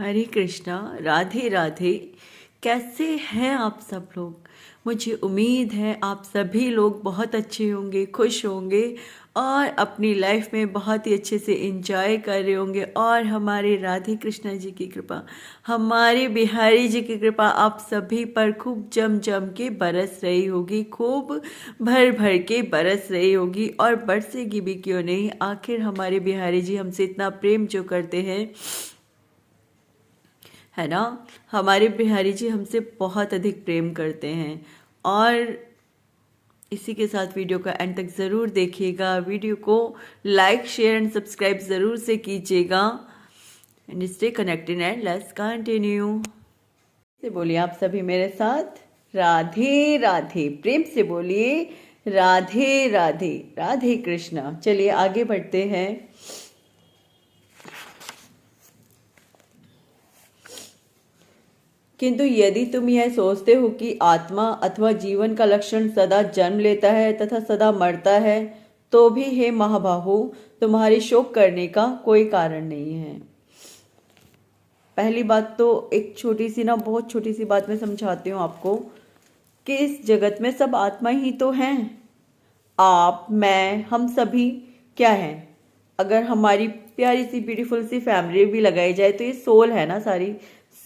हरे कृष्णा। राधे राधे। कैसे हैं आप सब लोग? मुझे उम्मीद है आप सभी लोग बहुत अच्छे होंगे, खुश होंगे और अपनी लाइफ में बहुत ही अच्छे से एंजॉय कर रहे होंगे। और हमारे राधे कृष्णा जी की कृपा, हमारे बिहारी जी की कृपा आप सभी पर खूब जम जम के बरस रही होगी, खूब भर भर के बरस रही होगी। और बरसेगी भी क्यों नहीं, आखिर हमारे बिहारी जी हमसे इतना प्रेम जो करते हैं, है ना। हमारे बिहारी जी हमसे बहुत अधिक प्रेम करते हैं। और इसी के साथ वीडियो का एंड तक ज़रूर देखिएगा। वीडियो को लाइक शेयर एंड सब्सक्राइब ज़रूर से कीजिएगा and stay connected and let's continue. से बोलिए आप सभी मेरे साथ, राधे राधे। प्रेम से बोलिए राधे राधे। राधे कृष्णा। चलिए आगे बढ़ते हैं। किंतु यदि तुम यह सोचते हो कि आत्मा अथवा जीवन का लक्षण सदा जन्म लेता है तथा सदा मरता है, तो भी हे महाबाहु, तुम्हारी शोक करने का कोई कारण नहीं है। पहली बात तो एक छोटी सी ना, बहुत छोटी सी बात मैं समझाती हूँ आपको कि इस जगत में सब आत्मा ही तो हैं। आप, मैं, हम सभी क्या हैं? अगर हमारी प्यारी सी ब्यूटीफुल सी फैमिली भी लगाई जाए तो ये सोल है ना, सारी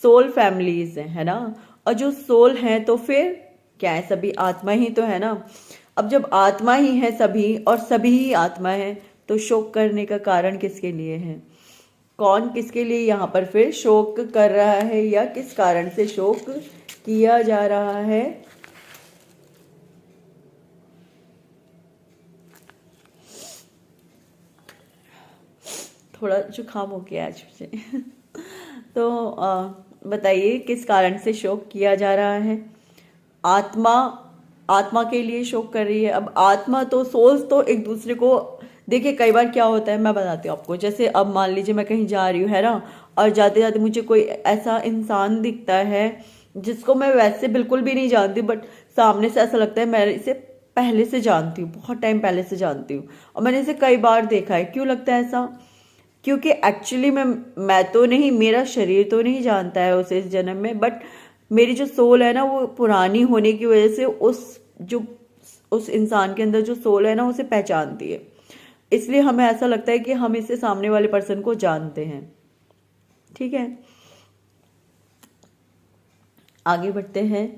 सोल फैमिलीज है ना। और जो सोल हैं तो फिर क्या है, सभी आत्मा ही तो है ना। अब जब आत्मा ही है सभी और सभी ही आत्मा है, तो शोक करने का कारण किसके लिए है? कौन किसके लिए यहाँ पर फिर शोक कर रहा है या किस कारण से शोक किया जा रहा है? थोड़ा जुकाम हो गया आज मुझे तो बताइए किस कारण से शोक किया जा रहा है? आत्मा आत्मा के लिए शोक कर रही है। अब आत्मा तो, सोल्स तो एक दूसरे को, देखिए कई बार क्या होता है मैं बताती हूँ आपको। जैसे अब मान लीजिए मैं कहीं जा रही हूँ, है ना, और जाते जाते मुझे कोई ऐसा इंसान दिखता है जिसको मैं वैसे बिल्कुल भी नहीं जानती, बट सामने से ऐसा लगता है मैं इसे पहले से जानती हूँ, बहुत टाइम पहले से जानती हूँ, और मैंने इसे कई बार देखा है। क्यों लगता है ऐसा? क्योंकि एक्चुअली मैं तो नहीं, मेरा शरीर तो नहीं जानता है उसे इस जन्म में, बट मेरी जो सोल है ना, वो पुरानी होने की वजह से उस इंसान के अंदर जो सोल है ना, उसे पहचानती है। इसलिए हमें ऐसा लगता है कि हम इसे सामने वाले पर्सन को जानते हैं। ठीक है, आगे बढ़ते हैं।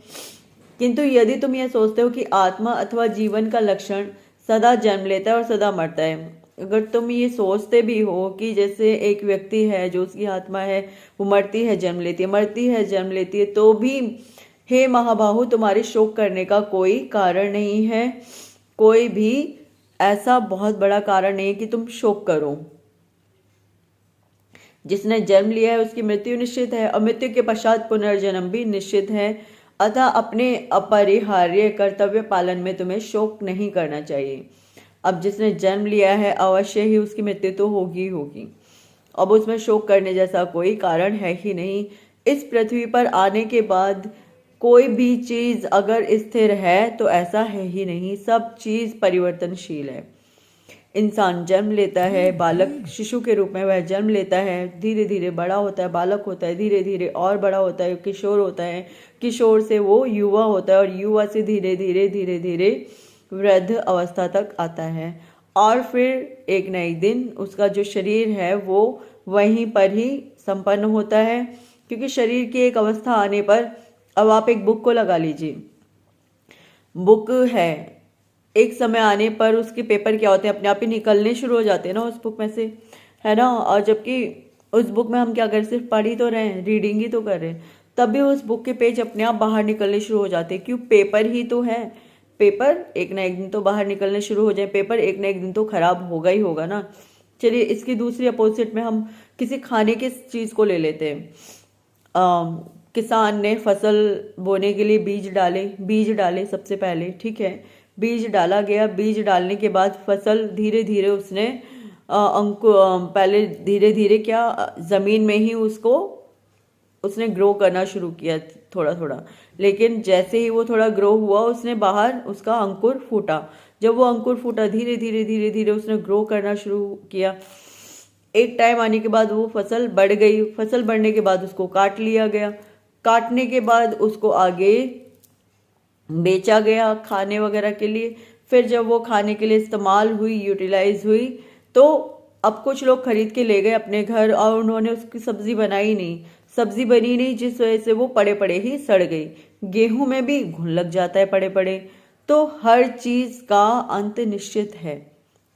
किंतु यदि तुम यह सोचते हो कि आत्मा अथवा जीवन का लक्षण सदा जन्म लेता है और सदा मरता है, अगर तुम ये सोचते भी हो कि जैसे एक व्यक्ति है जो उसकी आत्मा है, वो मरती है जन्म लेती है, मरती है जन्म लेती है, तो भी हे महाबाहु, तुम्हारे शोक करने का कोई कारण नहीं है। कोई भी ऐसा बहुत बड़ा कारण नहीं है कि तुम शोक करो। जिसने जन्म लिया है उसकी मृत्यु निश्चित है और मृत्यु के पश्चात पुनर्जन्म भी निश्चित है। अतः अपने अपरिहार्य कर्तव्य पालन में तुम्हें शोक नहीं करना चाहिए। अब जिसने जन्म लिया है अवश्य ही उसकी मृत्यु तो होगी होगी। अब उसमें शोक करने जैसा कोई कारण है ही नहीं। इस पृथ्वी पर आने के बाद कोई भी चीज अगर स्थिर है तो ऐसा है ही नहीं। सब चीज परिवर्तनशील है। इंसान जन्म लेता है, बालक शिशु के रूप में वह जन्म लेता है, धीरे धीरे बड़ा होता है, बालक होता है, धीरे धीरे और बड़ा होता है, किशोर होता है, किशोर से वो युवा होता है और युवा से धीरे धीरे धीरे धीरे वृद्ध अवस्था तक आता है। और फिर एक नई दिन उसका जो शरीर है वो वहीं पर ही संपन्न होता है। क्योंकि शरीर की एक अवस्था आने पर, अब आप एक बुक को लगा लीजिए, बुक है, एक समय आने पर उसके पेपर क्या होते हैं, अपने आप ही निकलने शुरू हो जाते हैं ना उस बुक में से, है ना। और जबकि उस बुक में हम क्या कर रहे हैं, सिर्फ पढ़ ही तो रहे हैं, रीडिंग ही तो कर रहे हैं, तब भी उस बुक के पेज अपने आप बाहर निकलने शुरू हो जाते हैं। क्यों? पेपर ही तो है। पेपर एक ना एक दिन तो बाहर निकलने शुरू हो जाए, पेपर एक ना एक दिन तो खराब होगा ही होगा ना। चलिए इसकी दूसरी अपोजिट में हम किसी खाने की चीज़ को ले लेते हैं। किसान ने फसल बोने के लिए बीज डाले सबसे पहले, ठीक है, बीज डाला गया। बीज डालने के बाद फसल धीरे धीरे उसने पहले धीरे धीरे क्या, ज़मीन में ही उसने ग्रो करना शुरू किया थोड़ा थोड़ा। लेकिन जैसे ही वो थोड़ा ग्रो हुआ, उसने बाहर उसका अंकुर फूटा। जब वो अंकुर फूटा, धीरे धीरे धीरे धीरे उसने ग्रो करना शुरू किया। एक टाइम आने के बाद वो फसल बढ़ गई, फसल बढ़ने के बाद उसको काट लिया गया, काटने के बाद उसको आगे बेचा गया खाने वगैरह के लिए। फिर जब वो खाने के लिए इस्तेमाल हुई, यूटिलाइज हुई, तो अब कुछ लोग खरीद के ले गए अपने घर और उन्होंने उसकी सब्जी बनाई नहीं, सब्जी बनी नहीं, जिस वजह से वो पड़े पड़े ही सड़ गई। गेहूं में भी घुन लग जाता है पड़े पड़े। तो हर चीज का अंत निश्चित है,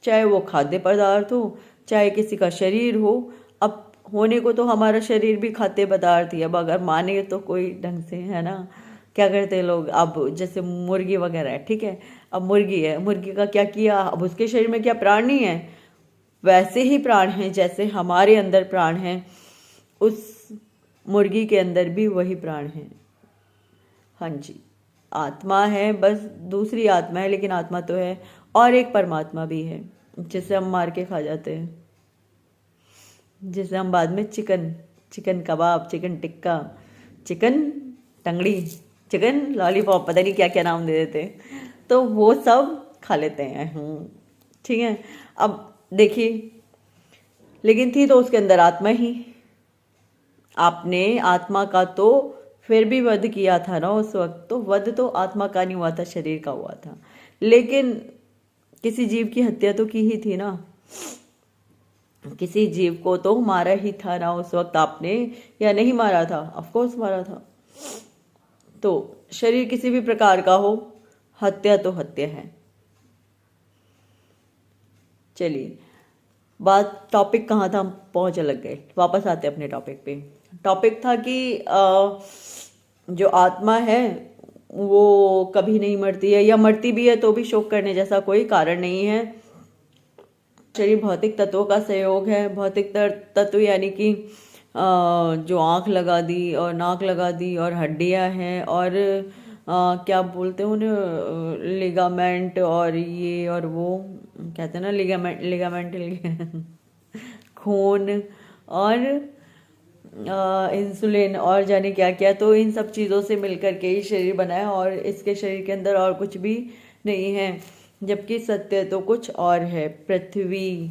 चाहे वो खाद्य पदार्थ हो, चाहे किसी का शरीर हो। अब होने को तो हमारा शरीर भी खाद्य पदार्थ ही, अब अगर माने तो कोई ढंग से, है ना। क्या करते हैं लोग, अब जैसे मुर्गी वगैरह है, ठीक है, अब मुर्गी है, मुर्गी का क्या किया, अब उसके शरीर में क्या प्राण नहीं है, वैसे ही प्राण हैं जैसे हमारे अंदर प्राण हैं, उस मुर्गी के अंदर भी वही प्राण है। हाँ जी, आत्मा है, बस दूसरी आत्मा है, लेकिन आत्मा तो है। और एक परमात्मा भी है जिसे हम मार के खा जाते हैं, जिसे हम बाद में chicken kebab, chicken tikka, chicken tangdi, chicken lollipop, पता नहीं क्या क्या नाम दे देते हैं, तो वो सब खा लेते हैं। ठीक है। अब देखिए, लेकिन थी तो उसके अंदर आत्मा ही। आपने आत्मा का तो फिर भी वध किया था ना उस वक्त, तो वध तो आत्मा का नहीं हुआ था, शरीर का हुआ था। लेकिन किसी जीव की हत्या तो की ही थी ना, किसी जीव को तो मारा ही था ना उस वक्त आपने, या नहीं मारा था? ऑफ कोर्स मारा था। तो शरीर किसी भी प्रकार का हो, हत्या तो हत्या है। चलिए, बात टॉपिक कहाँ था, हम पहुंच लग गए, वापस आते अपने टॉपिक पे। टॉपिक था कि जो आत्मा है वो कभी नहीं मरती है, या मरती भी है तो भी शोक करने जैसा कोई कारण नहीं है। शरीर भौतिक तत्वों का संयोग है। भौतिक तत्व यानी कि जो आँख लगा दी और नाक लगा दी और हड्डियां हैं और क्या बोलते हैं उन्हें, लिगामेंट और ये और वो, कहते हैं ना लिगामेंट खून और इंसुलिन और जाने क्या क्या, तो इन सब चीज़ों से मिलकर के ही शरीर बना है और इसके शरीर के अंदर और कुछ भी नहीं है। जबकि सत्य तो कुछ और है। पृथ्वी,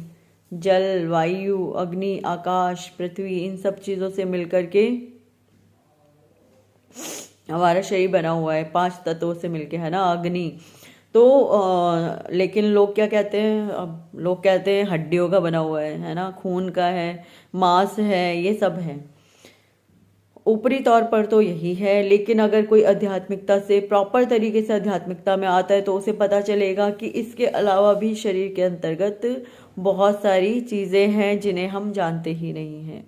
जल, वायु, अग्नि, आकाश, पृथ्वी, इन सब चीज़ों से मिलकर के हमारा शरीर बना हुआ है, 5 तत्वों से मिलके, है ना। अग्नि तो लेकिन लोग क्या कहते हैं, अब लोग कहते हैं हड्डियों का बना हुआ है ना, खून का है, मांस है, ये सब है। ऊपरी तौर पर तो यही है, लेकिन अगर कोई आध्यात्मिकता से, प्रॉपर तरीके से आध्यात्मिकता में आता है तो उसे पता चलेगा कि इसके अलावा भी शरीर के अंतर्गत बहुत सारी चीज़ें हैं जिन्हें हम जानते ही नहीं हैं।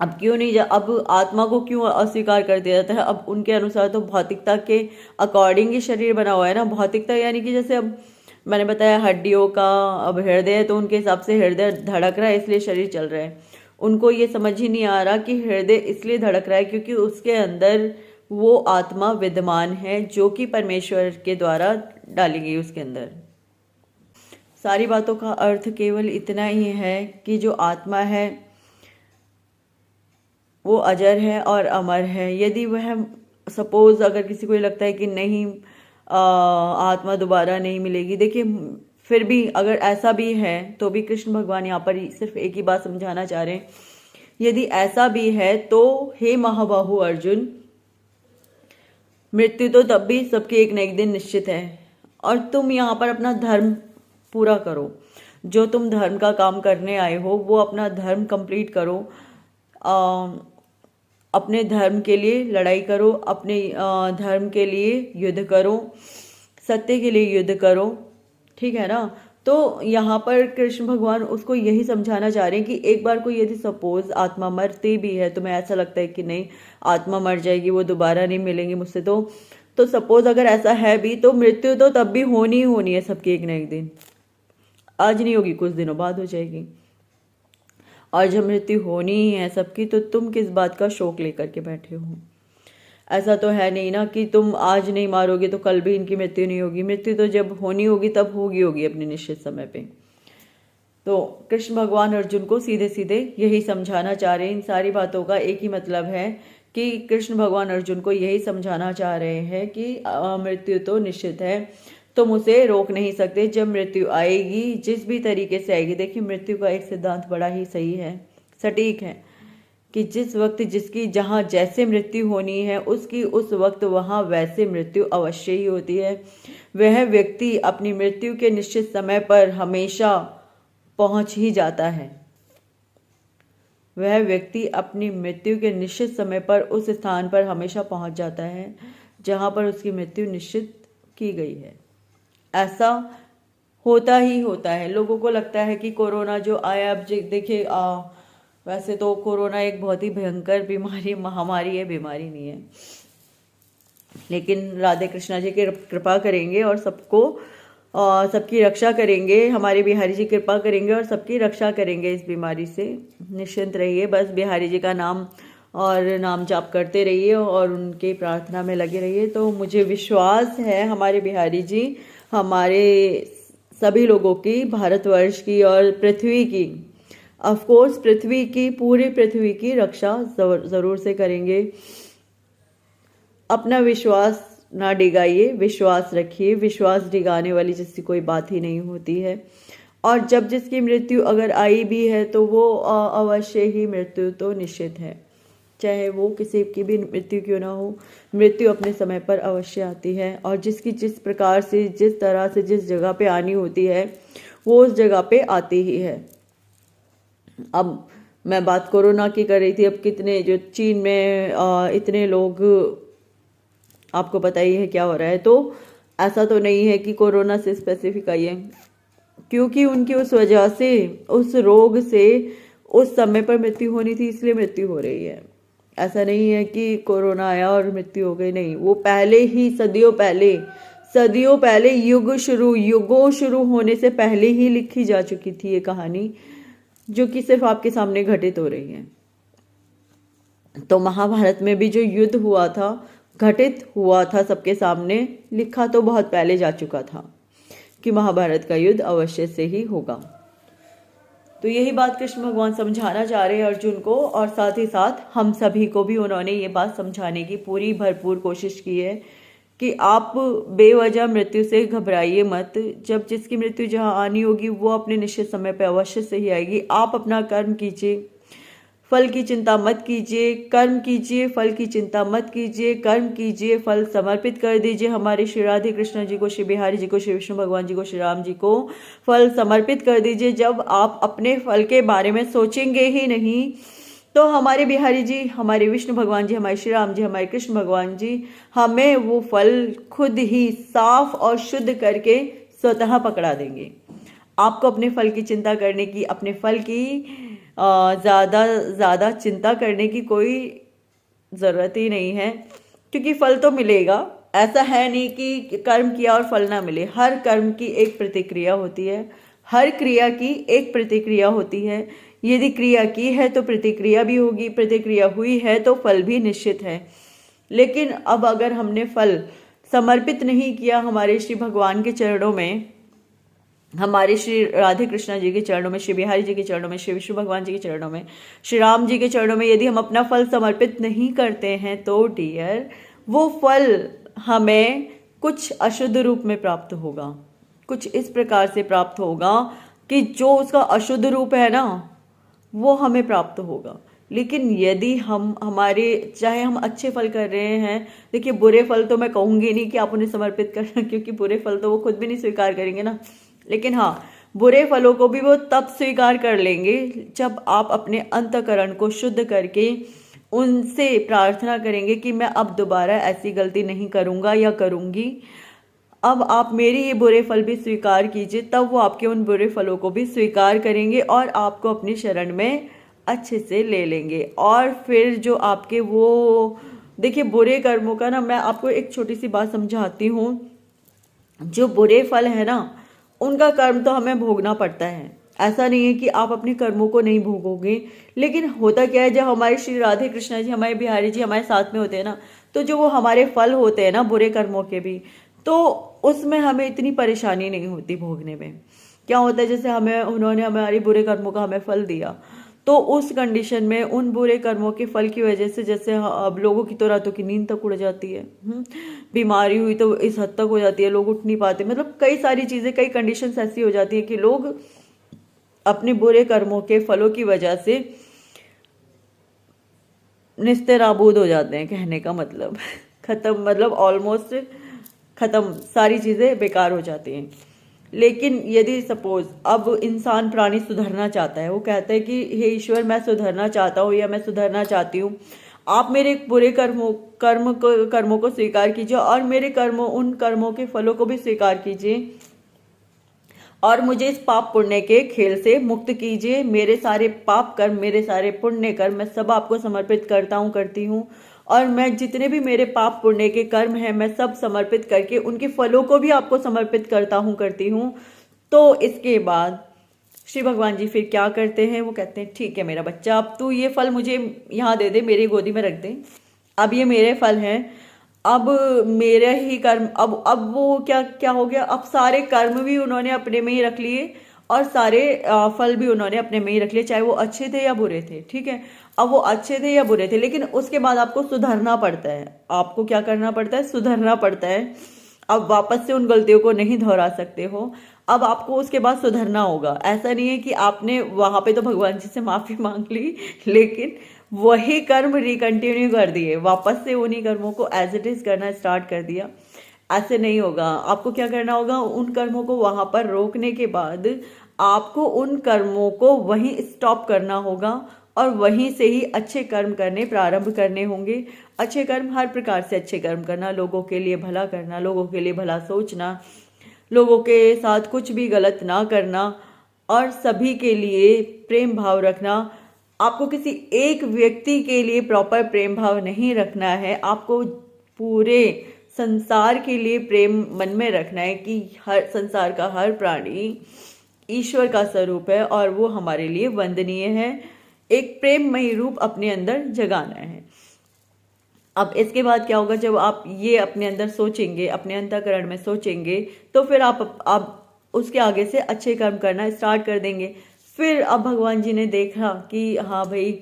अब क्यों नहीं अब आत्मा को क्यों अस्वीकार कर दिया जाता है? अब उनके अनुसार तो भौतिकता के अकॉर्डिंग ही शरीर बना हुआ है ना। भौतिकता यानी कि जैसे अब मैंने बताया हड्डियों का, अब हृदय है तो उनके हिसाब से हृदय धड़क रहा है इसलिए शरीर चल रहा है। उनको ये समझ ही नहीं आ रहा कि हृदय इसलिए धड़क रहा है क्योंकि उसके अंदर वो आत्मा विद्यमान है जो कि परमेश्वर के द्वारा डाली गई उसके अंदर। सारी बातों का अर्थ केवल इतना ही है कि जो आत्मा है वो अजर है और अमर है। यदि वह, सपोज अगर किसी को लगता है कि नहीं आत्मा दोबारा नहीं मिलेगी, देखिए फिर भी अगर ऐसा भी है तो भी कृष्ण भगवान यहाँ पर सिर्फ एक ही बात समझाना चाह रहे हैं। यदि ऐसा भी है तो हे महाबाहु अर्जुन, मृत्यु तो तब भी सबके एक न एक दिन निश्चित है और तुम यहाँ पर अपना धर्म पूरा करो। जो तुम धर्म का काम करने आए हो वो अपना धर्म कंप्लीट करो। अपने धर्म के लिए लड़ाई करो, अपने धर्म के लिए युद्ध करो, सत्य के लिए युद्ध करो, ठीक है ना। तो यहाँ पर कृष्ण भगवान उसको यही समझाना चाह रहे हैं कि एक बार को यदि सपोज आत्मा मरती भी है, तुम्हें ऐसा लगता है कि नहीं आत्मा मर जाएगी, वो दोबारा नहीं मिलेंगी मुझसे, तो सपोज अगर ऐसा है भी तो मृत्यु तो तब भी होनी ही होनी है सबकी एक न एक दिन। आज नहीं होगी, कुछ दिनों बाद हो जाएगी। और जब मृत्यु होनी ही है सबकी, तो तुम किस बात का शोक लेकर के बैठे हो? ऐसा तो है नहीं ना कि तुम आज नहीं मारोगे तो कल भी इनकी मृत्यु नहीं होगी। मृत्यु तो जब होनी होगी तब होगी अपने निश्चित समय पे। तो कृष्ण भगवान अर्जुन को सीधे सीधे यही समझाना चाह रहे हैं। इन सारी बातों का एक ही मतलब है कि कृष्ण भगवान अर्जुन को यही समझाना चाह रहे हैं कि मृत्यु तो निश्चित है। तुम उसे रोक नहीं सकते। जब मृत्यु आएगी, जिस भी तरीके से आएगी, देखिए मृत्यु का एक सिद्धांत बड़ा ही सही है, सटीक है, कि जिस वक्त जिसकी जहाँ जैसे मृत्यु होनी है उसकी उस वक्त वहाँ वैसे मृत्यु अवश्य ही होती है। वह व्यक्ति अपनी मृत्यु के निश्चित समय पर हमेशा पहुँच ही जाता है। वह व्यक्ति अपनी मृत्यु के निश्चित समय पर उस स्थान पर हमेशा पहुँच जाता है जहाँ पर उसकी मृत्यु निश्चित की गई है। ऐसा होता ही होता है। लोगों को लगता है कि कोरोना जो आया, अब देखिए वैसे तो कोरोना एक बहुत ही भयंकर बीमारी, महामारी है, बीमारी नहीं है, लेकिन राधे कृष्णा जी की कृपा करेंगे और सबकी रक्षा करेंगे। हमारे बिहारी जी कृपा करेंगे और सबकी रक्षा करेंगे इस बीमारी से। निश्चिंत रहिए, बस बिहारी जी का नाम और नाम जाप करते रहिए और उनकी प्रार्थना में लगे रहिए। तो मुझे विश्वास है हमारे बिहारी जी हमारे सभी लोगों की, भारतवर्ष की और पृथ्वी की, ऑफ कोर्स पृथ्वी की, पूरी पृथ्वी की रक्षा जरूर से करेंगे। अपना विश्वास ना डिगाइए, विश्वास रखिए। विश्वास डिगाने वाली जिसकी कोई बात ही नहीं होती है। और जब जिसकी मृत्यु अगर आई भी है तो वो अवश्य ही मृत्यु तो निश्चित है, चाहे वो किसी की भी मृत्यु क्यों ना हो, मृत्यु अपने समय पर अवश्य आती है। और जिसकी जिस प्रकार से, जिस तरह से, जिस जगह पे आनी होती है वो उस जगह पे आती ही है। अब मैं बात कोरोना की कर रही थी, अब कितने जो चीन में इतने लोग, आपको पता ही है क्या हो रहा है। तो ऐसा तो नहीं है कि कोरोना से स्पेसिफिक आई है, क्योंकि उनकी उस वजह से, उस रोग से उस समय पर मृत्यु होनी थी, इसलिए मृत्यु हो रही है। ऐसा नहीं है कि कोरोना आया और मृत्यु हो गई, नहीं, वो पहले ही सदियों पहले युगों शुरू होने से पहले ही लिखी जा चुकी थी ये कहानी, जो कि सिर्फ आपके सामने घटित हो रही है। तो महाभारत में भी जो युद्ध हुआ था, घटित हुआ था सबके सामने, लिखा तो बहुत पहले जा चुका था कि महाभारत का युद्ध अवश्य से ही होगा। तो यही बात कृष्ण भगवान समझाना चाह रहे हैं अर्जुन को, और साथ ही साथ हम सभी को भी उन्होंने ये बात समझाने की पूरी भरपूर कोशिश की है कि आप बेवजह मृत्यु से घबराइए मत। जब जिसकी मृत्यु जहाँ आनी होगी वो अपने निश्चित समय पर अवश्य से ही आएगी। आप अपना कर्म कीजिए, फल की चिंता मत कीजिए, कर्म कीजिए, फल की चिंता मत कीजिए, कर्म कीजिए, फल समर्पित कर दीजिए हमारे श्री राधे कृष्ण जी को, श्री बिहारी जी को, श्री विष्णु भगवान जी को, श्री राम जी को फल समर्पित कर दीजिए। जब आप अपने फल के बारे में सोचेंगे ही नहीं तो हमारे बिहारी जी, हमारे विष्णु भगवान जी, हमारे श्री राम जी, हमारे कृष्ण भगवान जी हमें वो फल खुद ही साफ और शुद्ध करके स्वतः पकड़ा देंगे। आपको अपने फल की चिंता करने की, अपने फल की ज़्यादा चिंता करने की कोई ज़रूरत ही नहीं है, क्योंकि फल तो मिलेगा। ऐसा है नहीं कि कर्म किया और फल ना मिले। हर कर्म की एक प्रतिक्रिया होती है, हर क्रिया की एक प्रतिक्रिया होती है। यदि क्रिया की है तो प्रतिक्रिया भी होगी, प्रतिक्रिया हुई है तो फल भी निश्चित है। लेकिन अब अगर हमने फल समर्पित नहीं किया हमारे श्री भगवान के चरणों में, हमारे श्री राधे कृष्णा जी के चरणों में, श्री बिहारी जी के चरणों में, श्री विष्णु भगवान जी के चरणों में, श्री राम जी के चरणों में, यदि हम अपना फल समर्पित नहीं करते हैं तो डियर वो फल हमें कुछ अशुद्ध रूप में प्राप्त होगा, कुछ इस प्रकार से प्राप्त होगा कि जो उसका अशुद्ध रूप है ना वो हमें प्राप्त होगा। लेकिन यदि चाहे हम अच्छे फल कर रहे हैं, देखिए बुरे फल तो मैं कहूँगी नहीं कि आप उन्हें समर्पित करना, क्योंकि बुरे फल तो वो खुद भी नहीं स्वीकार करेंगे ना। लेकिन हाँ, बुरे फलों को भी वो तब स्वीकार कर लेंगे जब आप अपने अंतःकरण को शुद्ध करके उनसे प्रार्थना करेंगे कि मैं अब दोबारा ऐसी गलती नहीं करूँगा या करूँगी, अब आप मेरे ये बुरे फल भी स्वीकार कीजिए। तब वो आपके उन बुरे फलों को भी स्वीकार करेंगे और आपको अपनी शरण में अच्छे से ले लेंगे। और फिर जो आपके वो, देखिए बुरे कर्मों का ना, मैं आपको एक छोटी सी बात समझाती हूँ। जो बुरे फल है ना उनका कर्म तो हमें भोगना पड़ता है, ऐसा नहीं है कि आप अपने कर्मों को नहीं भोगोगे। लेकिन होता क्या है, जब हमारे श्री राधे कृष्ण जी, हमारे बिहारी जी हमारे साथ में होते हैं ना, तो जो वो हमारे फल होते हैं ना बुरे कर्मों के भी, तो उसमें हमें इतनी परेशानी नहीं होती भोगने में। क्या होता है, जैसे उन्होंने हमारे बुरे कर्मों का हमें फल दिया, तो तो उस कंडीशन में उन बुरे कर्मों के फल की वजह से, जैसे अब लोगों की तो रातों की नींद तक उड़ जाती है, बीमारी हुई तो इस हद तक हो जाती है, लोग उठ नहीं पाते, मतलब कई सारी चीज़ें, कई कंडीशंस ऐसी हो जाती है कि लोग अपने बुरे कर्मों के फलों की वजह से निस्तेराबूद हो जाते हैं, कहने का मतलब खत्म, मतलब ऑलमोस्ट खत्म, सारी चीज़ें बेकार हो जाती हैं। लेकिन यदि सपोज अब इंसान प्राणी सुधरना चाहता है, वो कहता है कि हे ईश्वर मैं सुधरना चाहता हूँ या मैं सुधरना चाहती हूँ, आप मेरे बुरे कर्मों को स्वीकार कीजिए और मेरे उन कर्मों के फलों को भी स्वीकार कीजिए और मुझे इस पाप पुण्य के खेल से मुक्त कीजिए। मेरे सारे पाप कर्म, मेरे सारे पुण्य कर्म मैं सब आपको समर्पित करता हूँ, करती हूँ, और मैं जितने भी मेरे पाप पुण्य के कर्म हैं मैं सब समर्पित करके उनके फलों को भी आपको समर्पित करता हूँ, करती हूँ। तो इसके बाद श्री भगवान जी फिर क्या करते हैं, वो कहते हैं ठीक है मेरा बच्चा, अब तू ये फल मुझे यहाँ दे दे, मेरी गोदी में रख दे, अब ये मेरे फल हैं, अब मेरे ही कर्म, अब वो क्या क्या हो गया, अब सारे कर्म भी उन्होंने अपने में ही रख लिए और सारे फल भी उन्होंने अपने में ही रख लिए, चाहे वो अच्छे थे या बुरे थे, ठीक है। अब वो अच्छे थे या बुरे थे, लेकिन उसके बाद आपको सुधरना पड़ता है, आपको क्या करना पड़ता है, सुधरना पड़ता है। अब वापस से उन गलतियों को नहीं दोहरा सकते हो, अब आपको उसके बाद सुधरना होगा। ऐसा नहीं है कि आपने वहां पे तो भगवान जी से माफी मांग ली लेकिन वही कर्म रिकंटिन्यू कर दिए, वापस से उन्हीं कर्मों को एज इट इज करना स्टार्ट कर दिया, ऐसे नहीं होगा। आपको क्या करना होगा, उन कर्मों को वहां पर रोकने के बाद आपको उन कर्मों को वहीं स्टॉप करना होगा और वहीं से ही अच्छे कर्म करने प्रारंभ करने होंगे। अच्छे कर्म, हर प्रकार से अच्छे कर्म करना, लोगों के लिए भला करना, लोगों के लिए भला सोचना, लोगों के साथ कुछ भी गलत ना करना और सभी के लिए प्रेम भाव रखना। आपको किसी एक व्यक्ति के लिए प्रॉपर प्रेम भाव नहीं रखना है, आपको पूरे संसार के लिए प्रेम मन में रखना है कि हर संसार का हर प्राणी ईश्वर का स्वरूप है और वो हमारे लिए वंदनीय है। एक प्रेममयी रूप अपने अंदर जगाना है। अब इसके बाद क्या होगा, जब आप ये अपने अंदर सोचेंगे, अपने अंतःकरण में सोचेंगे, तो फिर आप उसके आगे से अच्छे कर्म करना स्टार्ट कर देंगे। फिर अब भगवान जी ने देखा कि हाँ भाई,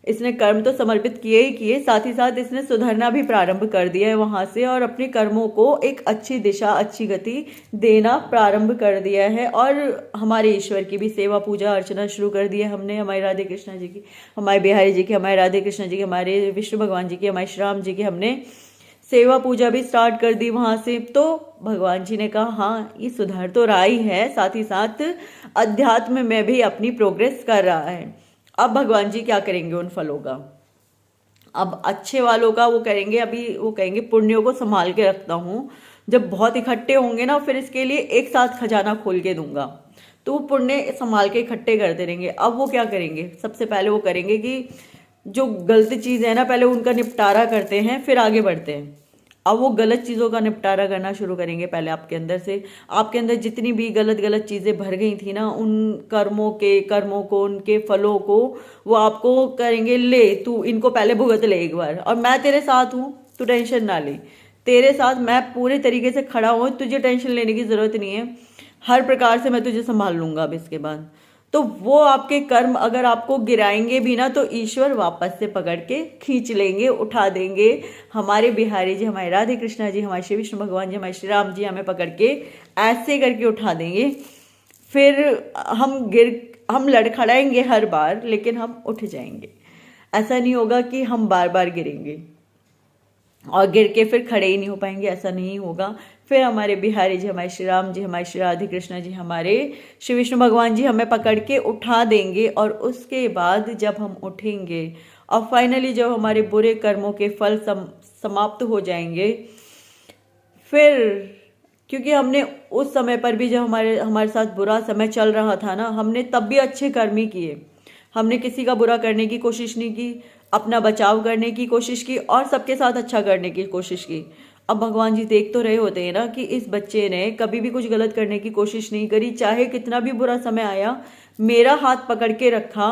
इसने कर्म तो समर्पित किए ही किए, साथ ही साथ इसने सुधरना भी प्रारंभ कर दिया है वहां से और अपने कर्मों को एक अच्छी दिशा, अच्छी गति देना प्रारंभ कर दिया है और हमारे ईश्वर की भी सेवा पूजा अर्चना शुरू कर दी है हमने, हमारे राधे कृष्णा जी की, हमारे बिहारी जी की, हमारे राधे कृष्णा जी की, हमारे विष्णु भगवान जी की, हमारे श्री राम जी की, हमने सेवा पूजा भी स्टार्ट कर दी वहां से। तो भगवान जी ने कहा हाँ ये सुधर तो रहा ही है, साथ ही साथ अध्यात्म में भी अपनी प्रोग्रेस कर रहा है। अब भगवान जी क्या करेंगे उन फलों का, अब अच्छे वालों का वो करेंगे, अभी वो कहेंगे पुण्यों को संभाल के रखता हूँ, जब बहुत इकट्ठे होंगे ना फिर इसके लिए एक साथ खजाना खोल के दूंगा, तो वो पुण्य संभाल के इकट्ठे करते रहेंगे। अब वो क्या करेंगे, सबसे पहले वो करेंगे कि जो गलत चीज़ है ना पहले उनका निपटारा करते हैं फिर आगे बढ़ते हैं। अब वो गलत चीज़ों का निपटारा करना शुरू करेंगे पहले आपके अंदर से। आपके अंदर जितनी भी गलत गलत चीज़ें भर गई थी ना, उन कर्मों को, उनके फलों को वो आपको करेंगे, ले तू इनको पहले भुगत ले एक बार, और मैं तेरे साथ हूँ, तू टेंशन ना ले, तेरे साथ मैं पूरे तरीके से खड़ा हूँ, तुझे टेंशन लेने की ज़रूरत नहीं है, हर प्रकार से मैं तुझे संभाल लूँगा। अब इसके बाद तो वो आपके कर्म अगर आपको गिराएंगे भी ना तो ईश्वर वापस से पकड़ के खींच लेंगे, उठा देंगे। हमारे बिहारी जी, हमारे राधे कृष्णा जी, हमारे श्री विष्णु भगवान जी, हमारे श्री राम जी हमें पकड़ के ऐसे करके उठा देंगे। फिर हम लड़खड़ाएंगे हर बार, लेकिन हम उठ जाएंगे। ऐसा नहीं होगा कि हम बार बार गिरेंगे और गिर के फिर खड़े ही नहीं हो पाएंगे, ऐसा नहीं होगा। फिर हमारे बिहारी जी, हमारे श्री राम जी, हमारे श्री राधे कृष्ण जी, हमारे श्री विष्णु भगवान जी हमें पकड़ के उठा देंगे। और उसके बाद जब हम उठेंगे और फाइनली जब हमारे बुरे कर्मों के फल समाप्त हो जाएंगे, फिर क्योंकि हमने उस समय पर भी जब हमारे साथ बुरा समय चल रहा था ना, हमने तब भी अच्छे कर्म ही किए, हमने किसी का बुरा करने की कोशिश नहीं की, अपना बचाव करने की कोशिश की और सबके साथ अच्छा करने की कोशिश की। अब भगवान जी देख तो रहे होते हैं ना कि इस बच्चे ने कभी भी कुछ गलत करने की कोशिश नहीं करी, चाहे कितना भी बुरा समय आया मेरा हाथ पकड़ के रखा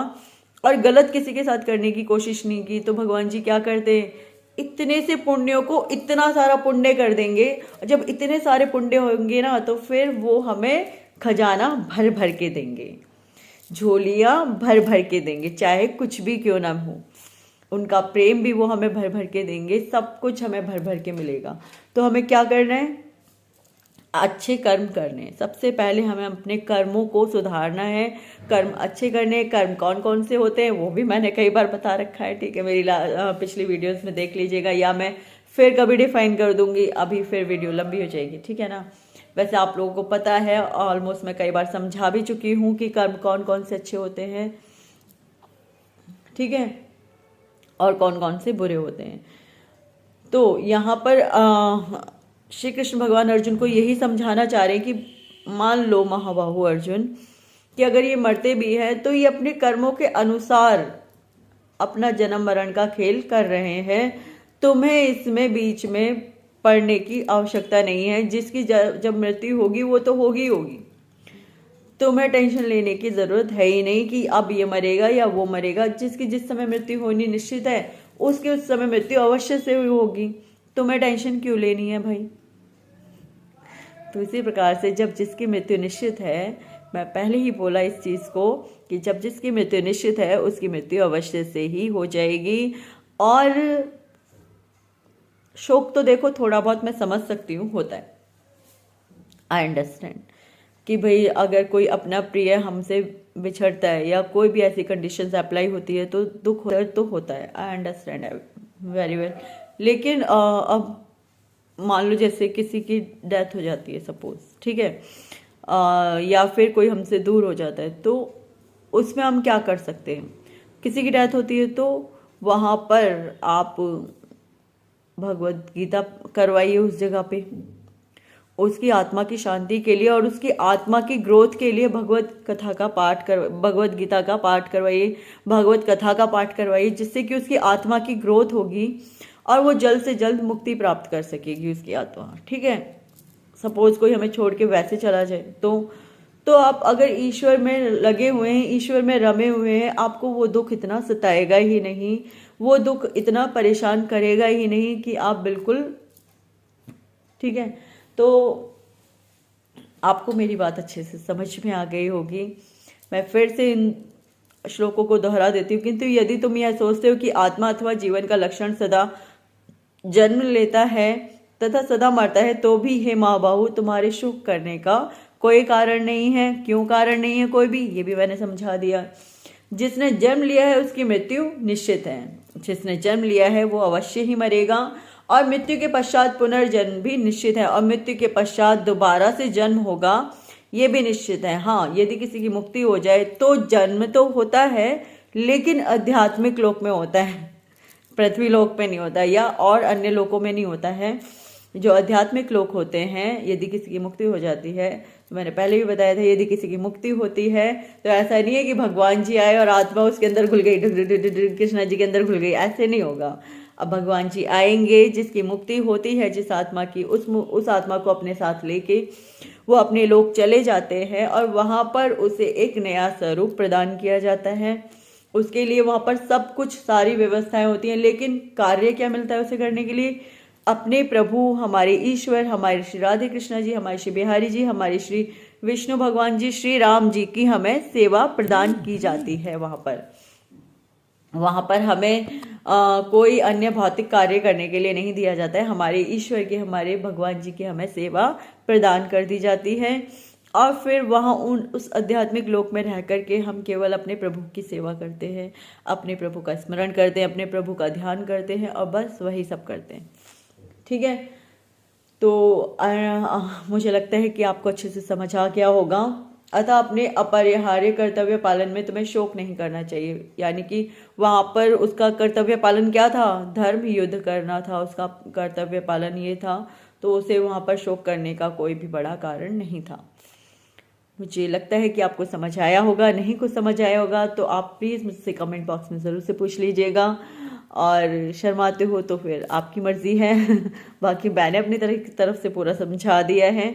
और गलत किसी के साथ करने की कोशिश नहीं की। तो भगवान जी क्या करते हैं, इतने से पुण्यों को इतना सारा पुण्य कर देंगे। जब इतने सारे पुण्य होंगे ना तो फिर वो हमें खजाना भर भर के देंगे। झोलियां भर भर के देंगे, चाहे कुछ भी क्यों ना हो। उनका प्रेम भी वो हमें भर भर के देंगे, सब कुछ हमें भर भर के मिलेगा। तो हमें क्या करना है? अच्छे कर्म करने हैं। सबसे पहले हमें अपने कर्मों को सुधारना है, कर्म अच्छे करने हैं। कर्म कौन कौन से होते हैं वो भी मैंने कई बार बता रखा है, ठीक है, मेरी पिछली वीडियोस में देख लीजिएगा, या मैं फिर कभी डिफाइन कर दूंगी, अभी फिर वीडियो लंबी हो जाएगी, ठीक है ना। वैसे आप लोगों को पता है, ऑलमोस्ट मैं कई बार समझा भी चुकी हूँ कि कर्म कौन कौन से अच्छे होते हैं, ठीक है, और कौन कौन से बुरे होते हैं। तो यहाँ पर श्री कृष्ण भगवान अर्जुन को यही समझाना चाह रहे हैं कि मान लो महाबाहु अर्जुन, कि अगर ये मरते भी हैं तो ये अपने कर्मों के अनुसार अपना जन्म मरण का खेल कर रहे हैं। तुम्हें इसमें बीच में पड़ने की आवश्यकता नहीं है। जिसकी जब मृत्यु होगी वो तो होगी होगी, तुम्हें टेंशन लेने की जरूरत है ही नहीं कि अब ये मरेगा या वो मरेगा। जिसकी जिस समय मृत्यु होनी निश्चित है उसकी उस समय मृत्यु अवश्य से होगी, तुम्हें टेंशन क्यों लेनी है भाई। तो इसी प्रकार से जब जिसकी मृत्यु निश्चित है, मैं पहले ही बोला इस चीज को कि जब जिसकी मृत्यु निश्चित है उसकी मृत्यु अवश्य से ही हो जाएगी। और शोक तो देखो थोड़ा बहुत मैं समझ सकती हूँ, होता है, आई अंडरस्टैंड कि भाई अगर कोई अपना प्रिय हमसे बिछड़ता है या कोई भी ऐसी कंडीशंस अप्लाई होती है तो दुख तो होता है, आई अंडरस्टैंड वेरी वेल। लेकिन अब मान लो जैसे किसी की डेथ हो जाती है सपोज, ठीक है, या फिर कोई हमसे दूर हो जाता है, तो उसमें हम क्या कर सकते हैं। किसी की डेथ होती है तो वहाँ पर आप भगवत गीता करवाइए उस जगह पे, उसकी आत्मा की शांति के लिए और उसकी आत्मा की ग्रोथ के लिए भगवत कथा का पाठ कर, भगवत गीता का पाठ करवाइए, भगवत कथा का पाठ करवाइए, जिससे कि उसकी आत्मा की ग्रोथ होगी और वो जल्द से जल्द मुक्ति प्राप्त कर सकेगी उसकी आत्मा, ठीक है। सपोज कोई हमें छोड़ के वैसे चला जाए तो आप अगर ईश्वर में लगे हुए हैं, ईश्वर में रमे हुए हैं, आपको वो दुख इतना सताएगा ही नहीं, वो दुख इतना परेशान करेगा ही नहीं कि आप बिल्कुल, ठीक है। तो आपको मेरी बात अच्छे से समझ में आ गई होगी। मैं फिर से इन श्लोकों को दोहरा देती हूँ। किंतु यदि तुम यह सोचते हो कि आत्मा अथवा जीवन का लक्षण सदा जन्म लेता है तथा सदा मरता है, तो भी हे महाबाहु तुम्हारे शोक करने का कोई कारण नहीं है। क्यों कारण नहीं है कोई भी, ये भी मैंने समझा दिया। जिसने जन्म लिया है उसकी मृत्यु निश्चित है। जिसने जन्म लिया है वो अवश्य ही मरेगा और मृत्यु के पश्चात पुनर्जन्म भी निश्चित है, और मृत्यु के पश्चात दोबारा से जन्म होगा ये भी निश्चित है। हाँ, यदि किसी की मुक्ति हो जाए तो जन्म तो होता है, लेकिन आध्यात्मिक लोक में होता है, पृथ्वी लोक में नहीं होता या और अन्य लोकों में नहीं होता है। जो आध्यात्मिक लोक होते हैं, यदि किसी की मुक्ति हो जाती है, तो मैंने पहले भी बताया था, यदि किसी की मुक्ति होती है तो ऐसा नहीं है कि भगवान जी आए और आत्मा उसके अंदर घुल गई, कृष्णा जी के अंदर घुल गई, ऐसे नहीं होगा। अब भगवान जी आएंगे, जिसकी मुक्ति होती है जिस आत्मा की, उस आत्मा को अपने साथ लेके वो अपने लोक चले जाते हैं और वहाँ पर उसे एक नया स्वरूप प्रदान किया जाता है। उसके लिए वहाँ पर सब कुछ, सारी व्यवस्थाएं होती हैं, लेकिन कार्य क्या मिलता है उसे करने के लिए? अपने प्रभु, हमारे ईश्वर, हमारे श्री राधे कृष्णा जी, हमारे श्री बिहारी जी, हमारे श्री विष्णु भगवान जी, श्री राम जी की हमें सेवा प्रदान की जाती है। वहाँ पर हमें कोई अन्य भौतिक कार्य करने के लिए नहीं दिया जाता है। हमारे ईश्वर की, हमारे भगवान जी की हमें सेवा प्रदान कर दी जाती है और फिर वहाँ उस आध्यात्मिक लोक में रह करके हम केवल अपने प्रभु की सेवा करते हैं, अपने प्रभु का स्मरण करते हैं, अपने प्रभु का ध्यान करते हैं और बस वही सब करते हैं, ठीक है। तो मुझे लगता है कि आपको अच्छे से समझ आ गया होगा। अतः अपने अपरिहार्य कर्तव्य पालन में तुम्हें शोक नहीं करना चाहिए। यानी कि वहाँ पर उसका कर्तव्य पालन क्या था? धर्म युद्ध करना था, उसका कर्तव्य पालन ये था, तो उसे वहाँ पर शोक करने का कोई भी बड़ा कारण नहीं था। मुझे लगता है कि आपको समझ आया होगा। नहीं कुछ समझ आया होगा तो आप प्लीज़ मुझसे कमेंट बॉक्स में ज़रूर से पूछ लीजिएगा, और शर्माते हो तो फिर आपकी मर्ज़ी है। बाकी मैंने अपनी तरफ से पूरा समझा दिया है।